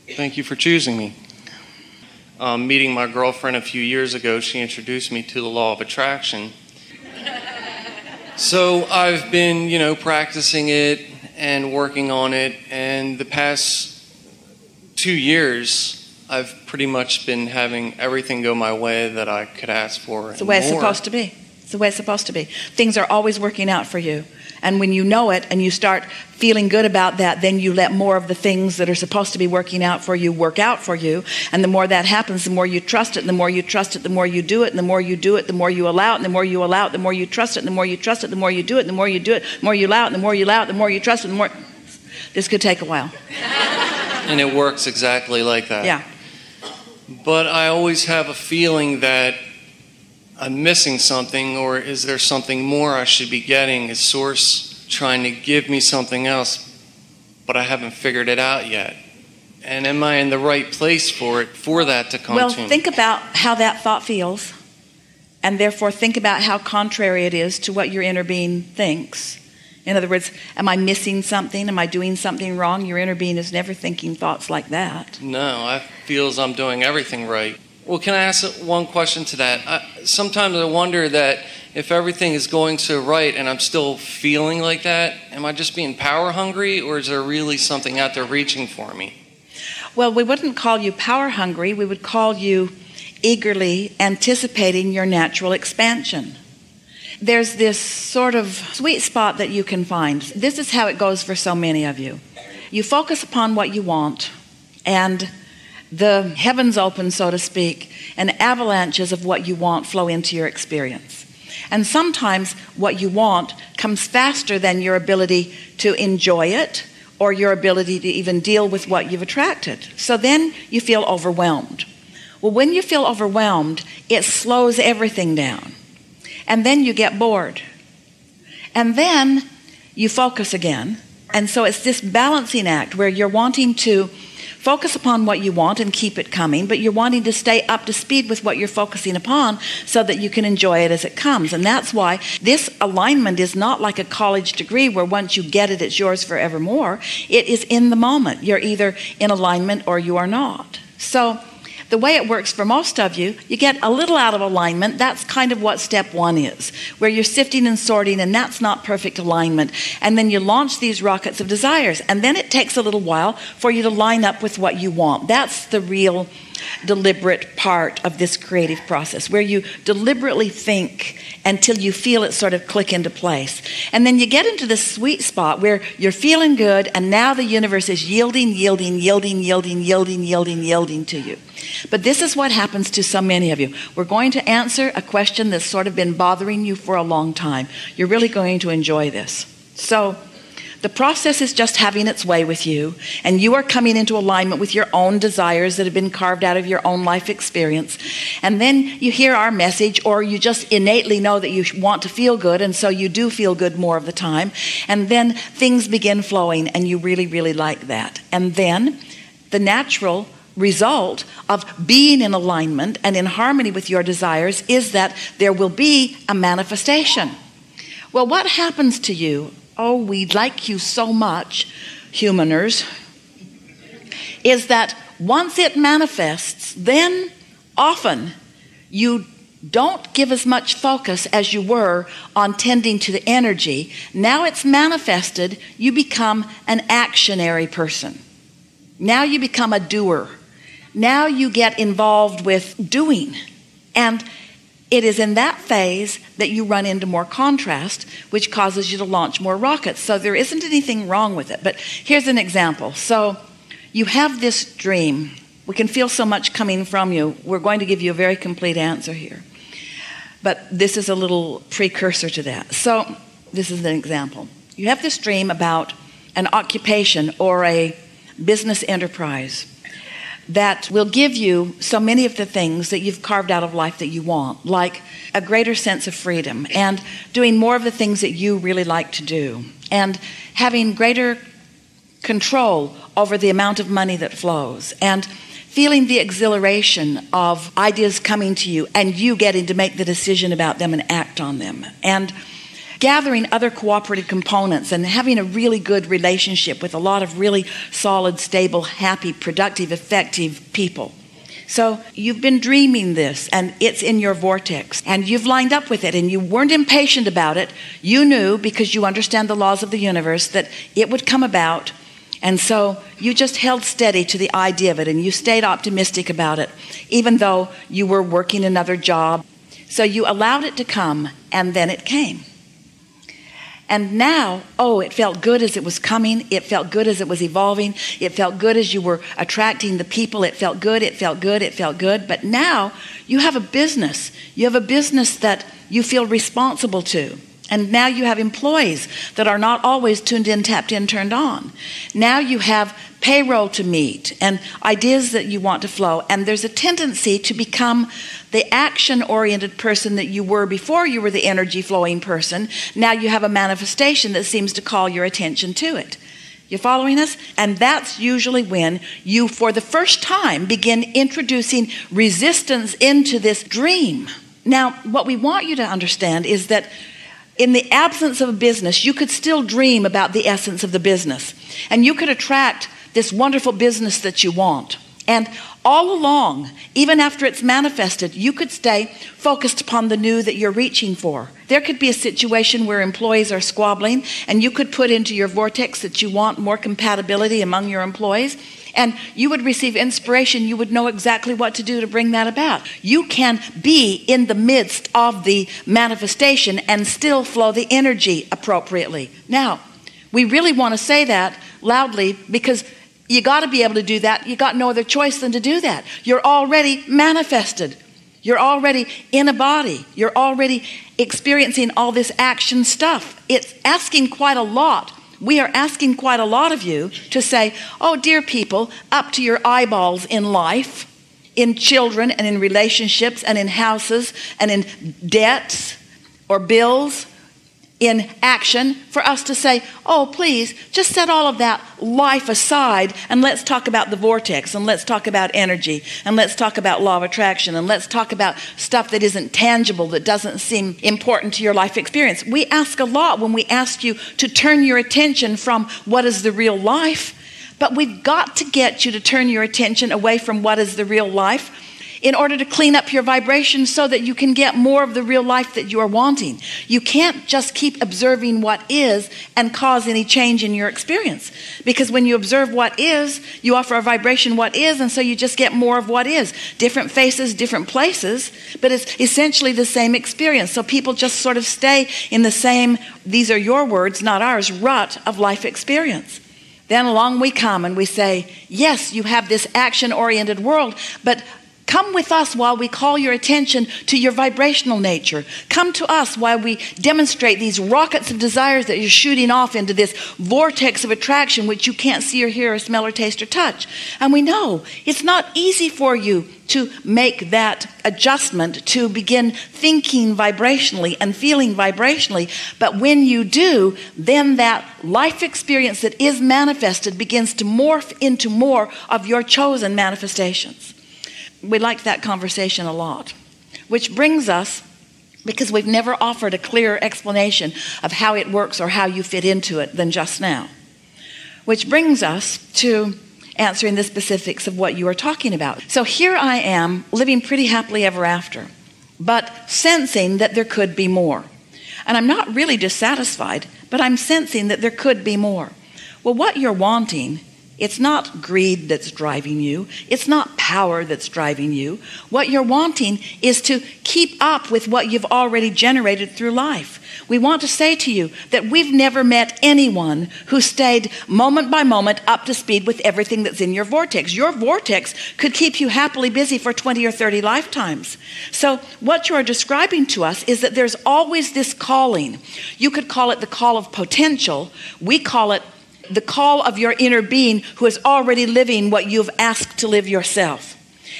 Thank you for choosing me. Meeting my girlfriend a few years ago, she introduced me to the law of attraction. So I've been, practicing it and working on it, and the past 2 years, I've pretty much been having everything go my way that I could ask for. It's the way it's supposed to be. It's the way it's supposed to be. Things are always working out for you. And when you know it and you start feeling good about that, then you let more of the things that are supposed to be working out for you work out for you. And the more that happens, the more you trust it, and the more you trust it, the more you do it, and the more you do it, the more you allow it, and the more you allow it, the more you trust it, and the more you trust it, the more you do it, and the more you do it, the more you allow it, and the more you allow it, the more you trust it, the more... This could take a while. And it works exactly like that. Yeah. But I always have a feeling that I'm missing something, or is there something more I should be getting? Is Source trying to give me something else, but I haven't figured it out yet? And am I in the right place for that to come to me? Well, think about how that thought feels, and therefore think about how contrary it is to what your inner being thinks. In other words, am I missing something? Am I doing something wrong? Your inner being is never thinking thoughts like that. No, I feel I'm doing everything right. Well, can I ask one question to that? Sometimes I wonder that if everything is going so right and I'm still feeling like that, am I just being power hungry, or is there really something out there reaching for me? Well, we wouldn't call you power hungry. We would call you eagerly anticipating your natural expansion. There's this sort of sweet spot that you can find. This is how it goes for so many of you. You focus upon what you want, and the heavens open, so to speak, and avalanches of what you want flow into your experience. And sometimes what you want comes faster than your ability to enjoy it or your ability to even deal with what you've attracted. So then you feel overwhelmed. Well, when you feel overwhelmed, it slows everything down. And then you get bored. And then you focus again. And so it's this balancing act where you're wanting to focus upon what you want and keep it coming, but you're wanting to stay up to speed with what you're focusing upon so that you can enjoy it as it comes. And that's why this alignment is not like a college degree where once you get it, it's yours forevermore. It is in the moment. You're either in alignment or you are not. So the way it works for most of you, you get a little out of alignment. That's kind of what step one is, where you're sifting and sorting, and that's not perfect alignment. And then you launch these rockets of desires, and then it takes a little while for you to line up with what you want. That's the real deliberate part of this creative process, where you deliberately think until you feel it sort of click into place. And then you get into this sweet spot where you're feeling good, and now the universe is yielding to you. But this is what happens to so many of you. We're going to answer a question that's sort of been bothering you for a long time. You're really going to enjoy this. So the process is just having its way with you, and you are coming into alignment with your own desires that have been carved out of your own life experience. And then you hear our message, or you just innately know that you want to feel good, and so you do feel good more of the time. And then things begin flowing, and you really, really like that. And then the natural result of being in alignment and in harmony with your desires is that there will be a manifestation. Well, what happens to you? Oh, we like you so much, humaners, is that once it manifests, then often you don't give as much focus as you were on tending to the energy. Now it's manifested, you become an actionary person. Now you become a doer. Now you get involved with doing. And it is in that phase that you run into more contrast, which causes you to launch more rockets. So there isn't anything wrong with it. But here's an example. So you have this dream. We can feel so much coming from you. We're going to give you a very complete answer here. But this is a little precursor to that. So this is an example. You have this dream about an occupation or a business enterprise that will give you so many of the things that you've carved out of life that you want, like a greater sense of freedom and doing more of the things that you really like to do and having greater control over the amount of money that flows and feeling the exhilaration of ideas coming to you and you getting to make the decision about them and act on them. And gathering other cooperative components and having a really good relationship with a lot of really solid, stable, happy, productive, effective people. So you've been dreaming this, and it's in your vortex, and you've lined up with it, and you weren't impatient about it. You knew, because you understand the laws of the universe, that it would come about. And so you just held steady to the idea of it, and you stayed optimistic about it, even though you were working another job. So you allowed it to come, and then it came. And now, it felt good as it was coming. It felt good as it was evolving. It felt good as you were attracting the people. It felt good, it felt good, it felt good. But now you have a business. You have a business that you feel responsible to. And now you have employees that are not always tuned in, tapped in, turned on. Now you have payroll to meet and ideas that you want to flow. And there's a tendency to become the action-oriented person that you were before you were the energy-flowing person. Now you have a manifestation that seems to call your attention to it. You following us? And that's usually when you, for the first time, begin introducing resistance into this dream. Now, what we want you to understand is that in the absence of a business, you could still dream about the essence of the business. And you could attract this wonderful business that you want. And all along, even after it's manifested, you could stay focused upon the new that you're reaching for. There could be a situation where employees are squabbling, and you could put into your vortex that you want more compatibility among your employees. And you would receive inspiration. You would know exactly what to do to bring that about. You can be in the midst of the manifestation and still flow the energy appropriately. Now, we really want to say that loudly because you got to be able to do that. You got no other choice than to do that. You're already manifested. You're already in a body. You're already experiencing all this action stuff. It's asking quite a lot. We are asking quite a lot of you to say, oh, dear people, up to your eyeballs in life, in children and in relationships and in houses and in debts or bills, in action, for us to say, oh, please, just set all of that life aside and let's talk about the vortex and let's talk about energy and let's talk about law of attraction and let's talk about stuff that isn't tangible, that doesn't seem important to your life experience. We ask a lot when we ask you to turn your attention from what is the real life, but we've got to get you to turn your attention away from what is the real life in order to clean up your vibration so that you can get more of the real life that you are wanting. You can't just keep observing what is and cause any change in your experience. Because when you observe what is, you offer a vibration what is, and so you just get more of what is. Different faces, different places, but it's essentially the same experience. So people just sort of stay in the same, these are your words, not ours, rut of life experience. Then along we come and we say, yes, you have this action-oriented world, but come with us while we call your attention to your vibrational nature. Come to us while we demonstrate these rockets of desires that you're shooting off into this vortex of attraction which you can't see or hear or smell or taste or touch. And we know it's not easy for you to make that adjustment, to begin thinking vibrationally and feeling vibrationally. But when you do, then that life experience that is manifested begins to morph into more of your chosen manifestations. We like that conversation a lot, which brings us, because we've never offered a clearer explanation of how it works or how you fit into it than just now, which brings us to answering the specifics of what you are talking about. So here I am living pretty happily ever after, but sensing that there could be more. And I'm not really dissatisfied, but I'm sensing that there could be more. Well, what you're wanting, it's not greed that's driving you. It's not power that's driving you. What you're wanting is to keep up with what you've already generated through life. We want to say to you that we've never met anyone who stayed moment by moment up to speed with everything that's in your vortex. Your vortex could keep you happily busy for 20 or 30 lifetimes. So what you are describing to us is that there's always this calling. You could call it the call of potential. We call it the call of your inner being who is already living what you've asked to live yourself.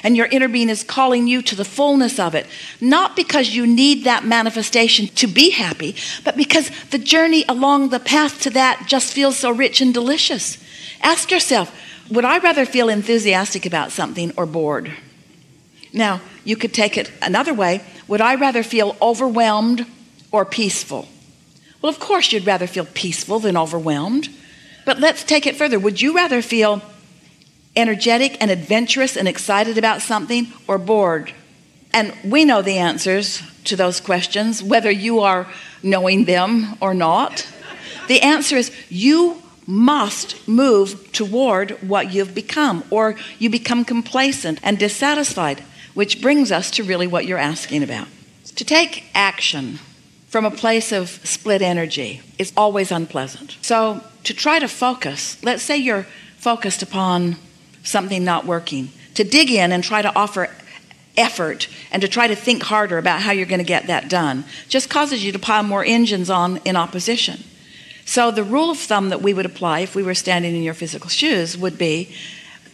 And your inner being is calling you to the fullness of it, not because you need that manifestation to be happy, but because the journey along the path to that just feels so rich and delicious. Ask yourself, would I rather feel enthusiastic about something or bored? Now, you could take it another way. Would I rather feel overwhelmed or peaceful? Well, of course, you'd rather feel peaceful than overwhelmed. But let's take it further. Would you rather feel energetic and adventurous and excited about something, or bored? And we know the answers to those questions, whether you are knowing them or not. The answer is you must move toward what you've become, or you become complacent and dissatisfied, which brings us to really what you're asking about. To take action from a place of split energy is always unpleasant. So to try to focus, let's say you're focused upon something not working, to dig in and try to offer effort and to try to think harder about how you're going to get that done just causes you to pile more engines on in opposition. So the rule of thumb that we would apply if we were standing in your physical shoes would be,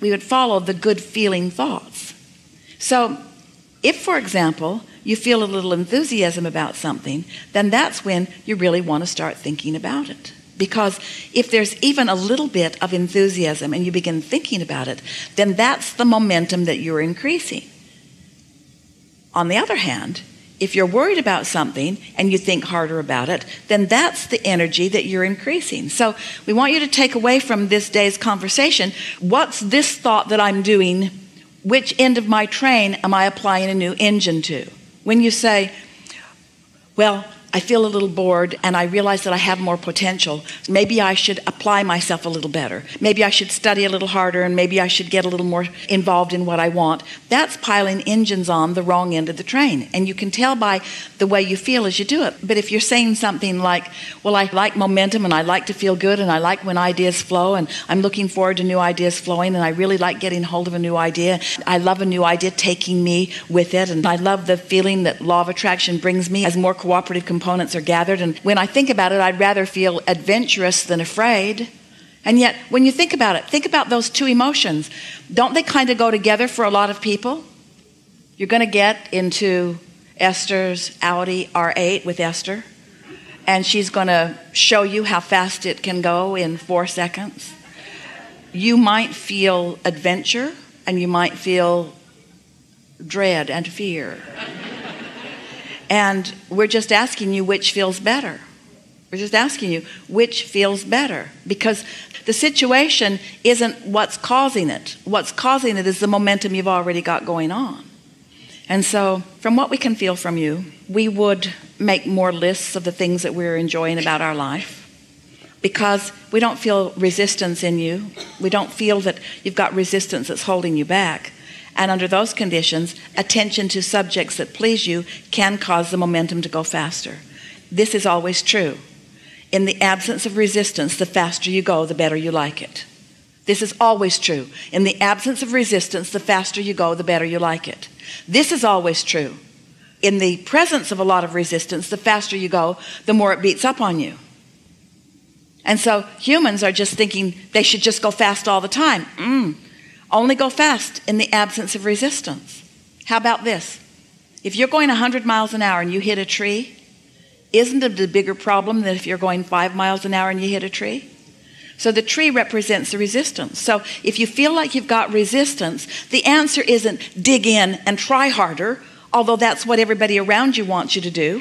we would follow the good feeling thoughts. So if, for example, you feel a little enthusiasm about something, then that's when you really want to start thinking about it. Because if there's even a little bit of enthusiasm and you begin thinking about it, then that's the momentum that you're increasing. On the other hand, if you're worried about something and you think harder about it, then that's the energy that you're increasing. So we want you to take away from this day's conversation, what's this thought that I'm doing? Which end of my train am I applying a new engine to? When you say, well, I feel a little bored and I realize that I have more potential. Maybe I should apply myself a little better. Maybe I should study a little harder, and maybe I should get a little more involved in what I want. That's piling engines on the wrong end of the train. And you can tell by the way you feel as you do it. But if you're saying something like, well, I like momentum and I like to feel good and I like when ideas flow and I'm looking forward to new ideas flowing and I really like getting hold of a new idea. I love a new idea taking me with it, and I love the feeling that law of attraction brings me as more cooperative components are gathered. And when I think about it, I'd rather feel adventurous than afraid. And yet, when you think about it, think about those two emotions. Don't they kind of go together for a lot of people? You're going to get into Esther's Audi R8 with Esther, and she's going to show you how fast it can go in 4 seconds. You might feel adventure, and you might feel dread and fear. And we're just asking you which feels better. We're just asking you which feels better, because the situation isn't what's causing it. What's causing it is the momentum you've already got going on. And so from what we can feel from you, we would make more lists of the things that we're enjoying about our life, because we don't feel resistance in you. We don't feel that you've got resistance that's holding you back. And under those conditions, attention to subjects that please you can cause the momentum to go faster. This is always true. In the absence of resistance, the faster you go, the better you like it. This is always true. In the absence of resistance, the faster you go, the better you like it. This is always true. In the presence of a lot of resistance, the faster you go, the more it beats up on you. And so humans are just thinking they should just go fast all the time. Only go fast in the absence of resistance. How about this? If you're going 100 miles an hour and you hit a tree, isn't it a bigger problem than if you're going 5 miles an hour and you hit a tree? So the tree represents the resistance. So if you feel like you've got resistance, the answer isn't dig in and try harder, although that's what everybody around you wants you to do.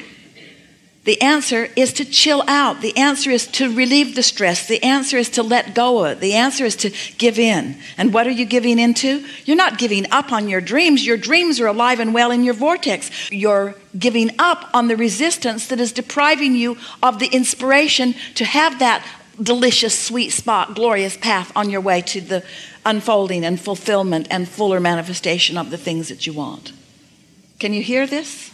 The answer is to chill out. The answer is to relieve the stress. The answer is to let go of it. The answer is to give in. And what are you giving into? You're not giving up on your dreams. Your dreams are alive and well in your vortex. You're giving up on the resistance that is depriving you of the inspiration to have that delicious, sweet spot, glorious path on your way to the unfolding and fulfillment and fuller manifestation of the things that you want. Can you hear this?